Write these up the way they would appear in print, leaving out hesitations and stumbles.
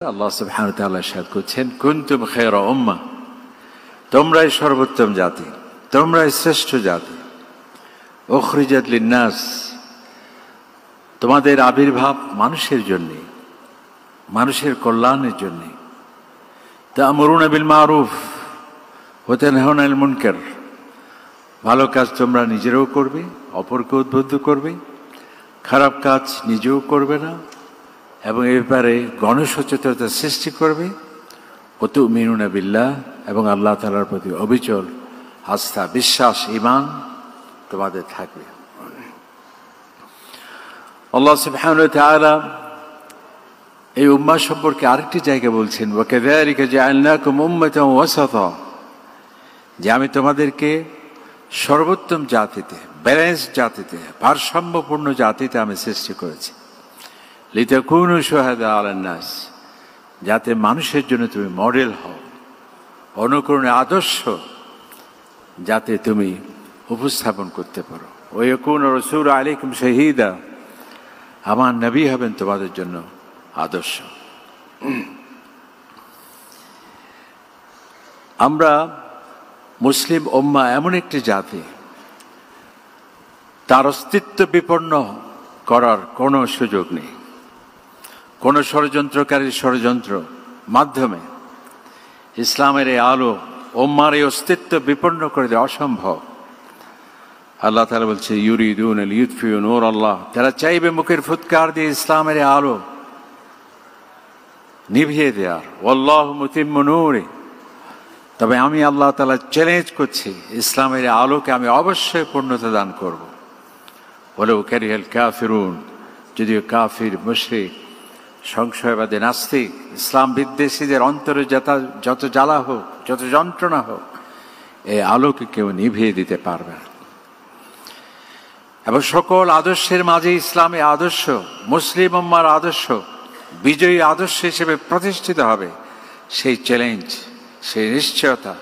আল্লাহ সুবহানাহু ওয়া তাআলা ইরশাদ করছেন, কুনতুম খায়রা উম্মাহ, তোমরাই সর্বোত্তম জাতি, তোমরাই শ্রেষ্ঠ জাতি। উখরিজাত লিন-নাস, তোমাদের আবির্ভাব মানুষের জন্য, মানুষের কল্যাণের জন্য। তা'মুরুনা বিল মারুফ ওয়া তানহাউনা আনিল মুনকার, ভালো কাজ তোমরা নিজেরাও করবে, অপরকে উদ্বুদ্ধ করবে, খারাপ কাজ নিজেও করবে না, এবং এ ব্যাপারে গণসচেতনতা সৃষ্টি করবে। ওয়া তু'মিনুনা বিল্লাহ, এবং আল্লাহ তাআলার প্রতি অবিচল আস্থা, বিশ্বাস, ঈমান তোমাদের থাকবে। আল্লাহ সুবহানাহু ওয়া তাআলা এই উম্মাহ সম্পর্কে আরেকটি জায়গায় বলছেন, ওয়া কাযালিকা জাআলনাকুম উম্মাতান ওয়াসাতা, যে আমি তোমাদেরকে সর্বোত্তম জাতিতে, ব্যালেন্স জাতিতে, ভারসাম্যপূর্ণ জাতিতে আমি সৃষ্টি করেছি। লিতাকুনু শুহাদা আলান নাস, যাতে মানুষের জন্য তুমি মডেল হও, অনুকরণের আদর্শ যাতে তুমি উপস্থাপন করতে পারো। ওয়া ইয়াকুনু রাসূলু আলাইকুম শাহীদা, আমার নবী হবেন তোমাদের জন্য আদর্শ। আমরা মুসলিম উম্মাহ এমন একটি জাতি, তার অস্তিত্ব বিপন্ন করার কোনো সুযোগ নেই। কোনো ষড়যন্ত্রকারীর ষড়যন্ত্র মাধ্যমে ইসলামের এই আলো, উম্মার এই অস্তিত্ব বিপন্ন করে দেওয়া অসম্ভব। আল্লাহ তাআলা বলছে, ইউরিদুনা লিইউতফিউ নূর আল্লাহ, তারা চাইবে মুখের ফুৎকার দিয়ে ইসলামের এই আলো নিভিয়ে দেওয়ার। ওয়াল্লাহু মুতিম্মু নূরি, তবে আমি আল্লাহ তাআলা চ্যালেঞ্জ করছি, ইসলামের আলোকে আমি অবশ্যই পূর্ণতা দান করব। ওয়ালাউ কারিহাল কাফিরুন, যদিও কাফির, মুশরিক, সংশয়বাদী, নাস্তিক, ইসলাম বিদ্বেষীদের অন্তরে যত জ্বালা হোক, যত যন্ত্রণা হোক, এই আলোকে কেউ নিভিয়ে দিতে পারবে না। এবং সকল আদর্শের মাঝে ইসলামী আদর্শ, মুসলিম উম্মার আদর্শ বিজয়ী আদর্শ হিসেবে প্রতিষ্ঠিত হবে। সেই চ্যালেঞ্জ, সেই নিশ্চয়তা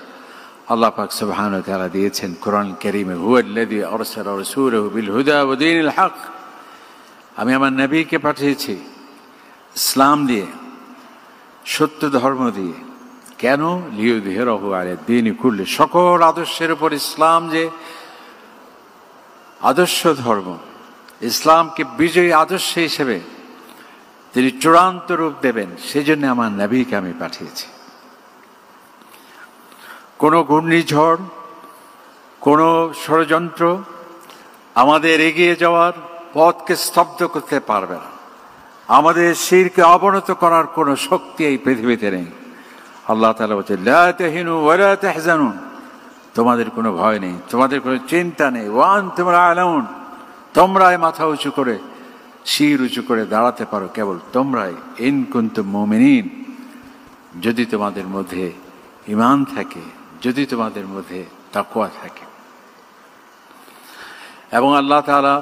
আল্লাহ পাক সুবহানাহু ওয়া তাআলা দিয়েছেন কোরআন কারীমে। হুয়াল্লাযী আরসালা রাসূলাহু বিল হুদা ওয়া দীনিল হক, আমি আমার নবীকে পাঠিয়েছি ইসলাম দিয়ে, সত্য ধর্ম দিয়ে। কেন? লিইয়ুযহিরাহু আলা দ্বীনি কুল্লি, সকল আদর্শের উপর ইসলাম যে আদর্শ ধর্ম, ইসলামকে বিজয়ী আদর্শ হিসেবে তিনি চূড়ান্ত রূপ দেবেন, সেজন্য আমার নবীকে আমি পাঠিয়েছি। কোনো ঘূর্ণিঝড়, কোনো ষড়যন্ত্র আমাদের এগিয়ে যাওয়ার পথকে স্তব্ধ করতে পারবে না। আমাদের শিরকে অবনত করার কোনো শক্তি এই পৃথিবীতে নেই। আল্লাহ তাআলা বলছেন, লা তাহিনু ওয়া লা তাহজানুন, তোমাদের কোনো ভয় নেই, তোমাদের কোনো চিন্তা নেই। ওয়া আনতুম আ'লাউন, তোমরাই মাথা উঁচু করে, শির উঁচু করে দাঁড়াতে পারো কেবল তোমরাই। ইন কুনতুম মুমিনিন, যদি তোমাদের মধ্যে ঈমান থাকে, যদি তোমাদের মধ্যে তাকওয়া থাকে। এবং আল্লাহ তাআলা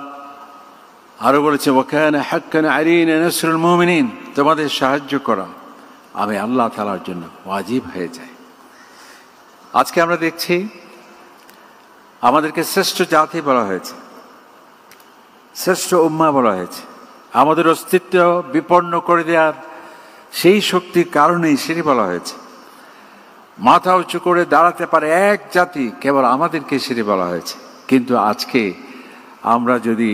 আরো বলেছে, ওয়া কানা হাক্কান আলাইনা নাসরুল মুমিনিন, তোমাদের সাহায্য করা আমি আল্লাহ তাআলার জন্য ওয়াজিব হয়ে যায়। আজকে আমরা দেখছি আমাদেরকে শ্রেষ্ঠ জাতি বলা হয়েছে, শ্রেষ্ঠ উম্মাহ বলা হয়েছে। আমাদের অস্তিত্ব বিপন্ন করে দেওয়ার সেই শক্তির কারণেই সেটি বলা হয়েছে। মাথা উঁচু করে দাঁড়াতে পারে এক জাতি, কেবল আমাদেরকে সেটি বলা হয়েছে। কিন্তু আজকে আমরা যদি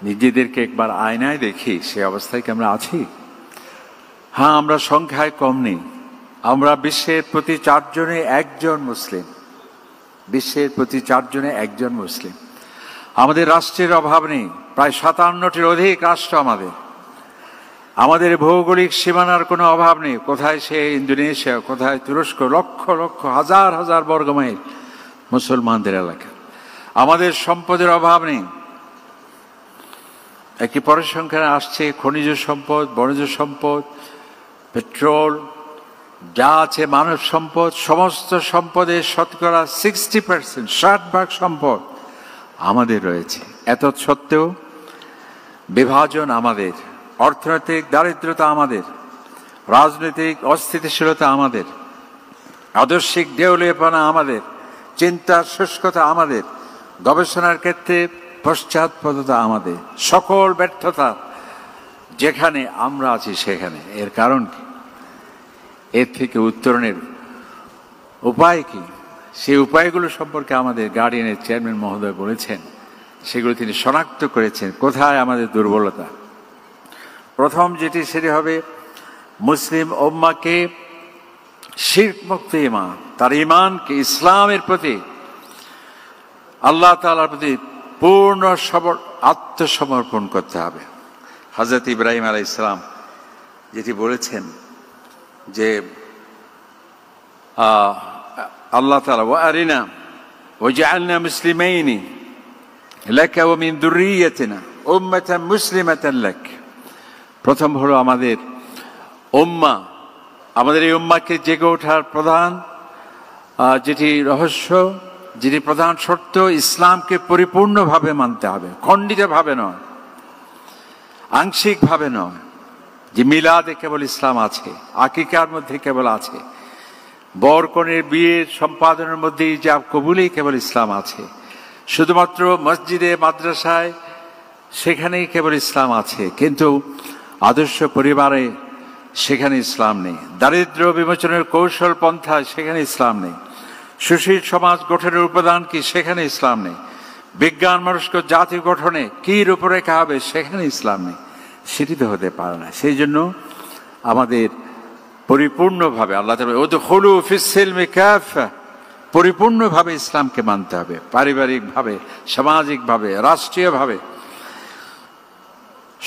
নিজেদেরকে একবার আয়নায় দেখি, সে অবস্থায় কি আমরা আছি? হ্যাঁ, আমরা সংখ্যায় কম নেই। আমরা বিশ্বের প্রতি 4 জনে 1 জন মুসলিম, বিশ্বের প্রতি 4 জনে 1 জন মুসলিম। আমাদের রাষ্ট্রের অভাব নেই, প্রায় 57টির অধিক রাষ্ট্র আমাদের। আমাদের ভৌগোলিক সীমানার কোনো অভাব নেই। কোথায় সে ইন্দোনেশিয়া, কোথায় তুরস্ক, লক্ষ লক্ষ হাজার হাজার বর্গমাইল মুসলমানদের এলাকা। আমাদের সম্পদের অভাব নেই। একটি পরিসংখ্যানে আসছে, খনিজ সম্পদ, বনজ সম্পদ, পেট্রোল, যা আছে মানব সম্পদ, সমস্ত সম্পদের শতকরা 60%, 60% সম্পদ আমাদের রয়েছে। এত সত্ত্বেও বিভাজন আমাদের, অর্থনৈতিক দারিদ্রতা আমাদের, রাজনৈতিক অস্থিতিশীলতা আমাদের, আদর্শিক দেউলিয়াপনা আমাদের, চিন্তার শুষ্কতা আমাদের, গবেষণার ক্ষেত্রে পশ্চাৎপদতা আমাদের, সকল ব্যর্থতা যেখানে আমরা আছি সেখানে। এর কারণ কি? এর থেকে উত্তরণের উপায় কি, সেই উপায়গুলো সম্পর্কে আমাদের গার্ডিয়ানের চেয়ারম্যান মহোদয় বলেছেন। সেগুলো তিনি শনাক্ত করেছেন কোথায় আমাদের দুর্বলতা। প্রথম যেটি সেটি হবে মুসলিম উম্মাহকে শিরক মুক্ত ঈমান, তার ঈমানকে ইসলামের প্রতি, আল্লাহ তাআলার প্রতি পূর্ণ আত্মসমর্পণ করতে হবে। হযরত ইব্রাহিম আলাইহিস সালাম যেটি বলেছেন যে আল্লাহ তাআলা ওয়া আরিনা ওয়াজআলনা মুসলিমাইনি লাকা ওয়া মিন যুররিয়াতিনা উম্মাতান মুসলিমাতান লাক। প্রথম হলো আমাদের উম্মাহ, আমাদের এই উম্মাহকে জেগে ওঠার প্রধান যেটি রহস্য, যেটি প্রধান শর্ত, ইসলামকে পরিপূর্ণভাবে মানতে হবে, খণ্ডিতভাবে নয়, আংশিকভাবে নয়। যে মিলাদে কেবল ইসলাম আছে, আকিকার মধ্যে কেবল আছে, বর কনের বিয়ের সম্পাদনের মধ্যে ইজাব কবুলেই কেবল ইসলাম আছে, শুধুমাত্র মসজিদে মাদ্রাসায় সেখানেই কেবল ইসলাম আছে, কিন্তু আদর্শ পরিবারে সেখানে ইসলাম নেই, দারিদ্র্য বিমোচনের কৌশল পন্থায় সেখানে ইসলাম নেই, সুশীল সমাজ গঠনের উপাদান কি সেখানে ইসলাম নেই, বিজ্ঞান মনস্ক জাতি গঠনে কি রূপরেখা হবে সেখানে ইসলাম নেই। সেটি তো হতে পারে না। সেই জন্য আমাদের পরিপূর্ণভাবে আল্লাহ তাআলা উদখুলু ফিস সিলমি কাফা, পরিপূর্ণভাবে ইসলামকে মানতে হবে, পারিবারিকভাবে, সামাজিকভাবে, রাষ্ট্রীয়ভাবে,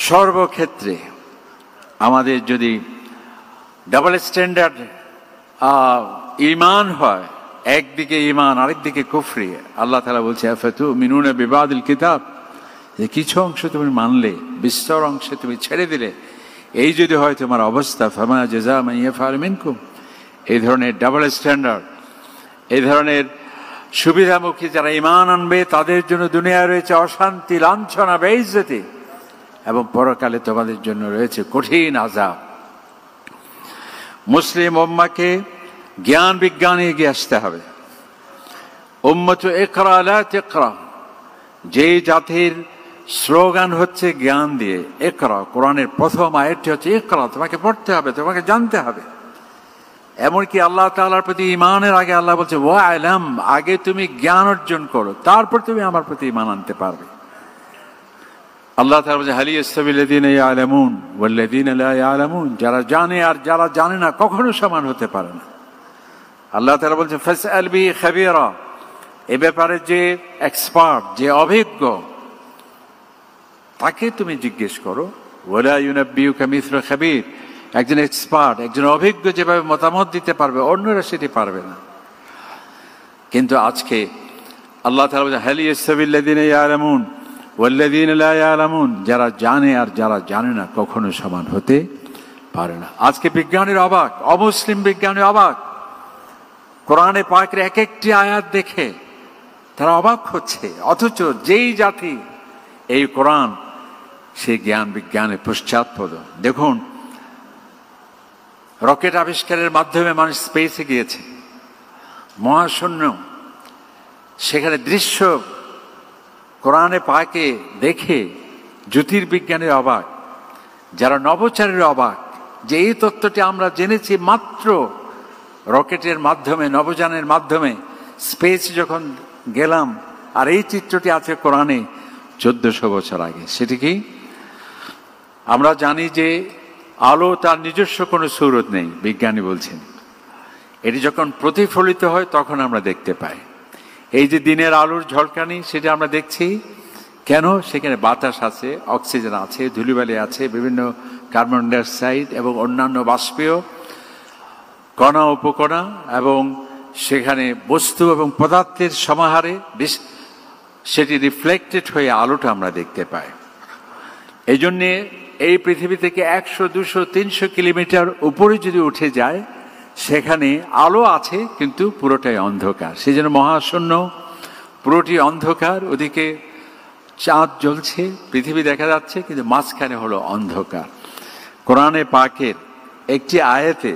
সর্বক্ষেত্রে। আমাদের যদি ডাবল স্ট্যান্ডার্ড ঈমান হয়, একদিকে ঈমান আরেকদিকে কুফরি, আল্লাহ তাআলা বলছে আফাতুমিনুনা বিবাদিল কিতাব, যে কিছু অংশ তুমি মানলে বিস্তর অংশে তুমি ছেড়ে দিলে, এই যদি হয় তোমার অবস্থা, ফামা জাযা মান ইয়াফআলু মিনকুম। এই ধরনের ডাবল স্ট্যান্ডার্ড, এই ধরনের সুবিধামুখী যারা ঈমান আনবে তাদের জন্য দুনিয়ায় রয়েছে অশান্তি, লাঞ্ছনা, বেইজ্জতি, এবং পরকালে তোমাদের জন্য রয়েছে কঠিন আযাব। মুসলিম উম্মাহকে জ্ঞান বিজ্ঞানে এগিয়ে আসতে হবে। উম্মাতু ইকরা লা তাকরা, যে জাতির স্লোগান হচ্ছে জ্ঞান দিয়ে ইকরা, কোরআনের প্রথম আয়াতটি হচ্ছে ইকরা, তোমাকে পড়তে হবে, তোমাকে জানতে হবে। এমনকি আল্লাহ তাআলার প্রতি ঈমানের আগে আল্লাহ বলছে ওয়া আলাম, আগে তুমি জ্ঞান অর্জন করো, তারপর তুমি আমার প্রতি ঈমান আনতে পারবে। আল্লাহ তাআলা বলছে হাল ইয়াস্তাবিল্লাযীনা ইয়ালামুন ওয়াল্লাযীনা লা ইয়ালামুন, যারা জানে আর যারা জানে না কখনো সমান হতে পারে না। আল্লাহ তাআলা বলছে ফাসআল বিহি খাবীরা, এ ব্যাপারে যে এক্সপার্ট, যে অভিজ্ঞ, তাকে তুমি জিজ্ঞেস করো। ওয়ালা ইউনাব্বিউকা মিসলু খাবীর, একজন এক্সপার্ট, একজন অভিজ্ঞ যেভাবে মতামত দিতে পারবে অন্যরা সেটি পারবে না। কিন্তু আজকে আল্লাহ তাআলা বলছে হাল ইয়াস্তাবিল্লাযীনা ইয়ালামুন ওয়াল্লাযীনা লা ইয়ালামুন, যারা জানে আর যারা জানে না কখনো সমান হতে পারে না। আজকে বিজ্ঞানীর অবাক, অমুসলিম বিজ্ঞানী অবাক, কোরআনে পাকের এক একটি আয়াত দেখে তারা অবাক হচ্ছে, অথচ যেই জাতি এই কোরআন, সেই জ্ঞান বিজ্ঞানের পশ্চাৎপদ। দেখুন, রকেট আবিষ্কারের মাধ্যমে মানুষ স্পেসে গিয়েছে, মহাশূন্য, সেখানে দৃশ্য কোরআনে পাকে দেখে জ্যোতির্বিজ্ঞানের অবাক, যারা নভোচারীর অবাক, যে এই তত্ত্বটি আমরা জেনেছি মাত্র রকেটের মাধ্যমে, নভোযানের মাধ্যমে স্পেস যখন গেলাম, আর এই চিত্রটি আছে কোরআনে 1400 বছর আগে। সেটি কি? আমরা জানি যে আলো তার নিজস্ব কোনো সূরত নেই, বিজ্ঞানী বলছেন। এটি যখন প্রতিফলিত হয় তখন আমরা দেখতে পাই। এই যে দিনের আলোর ঝলকানি, সেটা আমরা দেখছি কেন? সেখানে বাতাস আছে, অক্সিজেন আছে, ধূলিবালি আছে, বিভিন্ন কার্বন ডাইঅক্সাইড এবং অন্যান্য বাষ্পীয় কণা উপকণা, এবং সেখানে বস্তু এবং পদার্থের সমাহারে সেটি রিফ্লেক্টেড হয়ে আলোটা আমরা দেখতে পাই। এই জন্যে এই পৃথিবী থেকে 100, 200, 300 কিলোমিটার উপরে যদি উঠে যায়, সেখানে আলো আছে কিন্তু পুরোটাই অন্ধকার। সেই জন্য মহাশূন্য পুরোটি অন্ধকার, ওদিকে চাঁদ জ্বলছে, পৃথিবী দেখা যাচ্ছে, কিন্তু মাঝখানে হলো অন্ধকার। কোরআনে পাকের একটি আয়াতে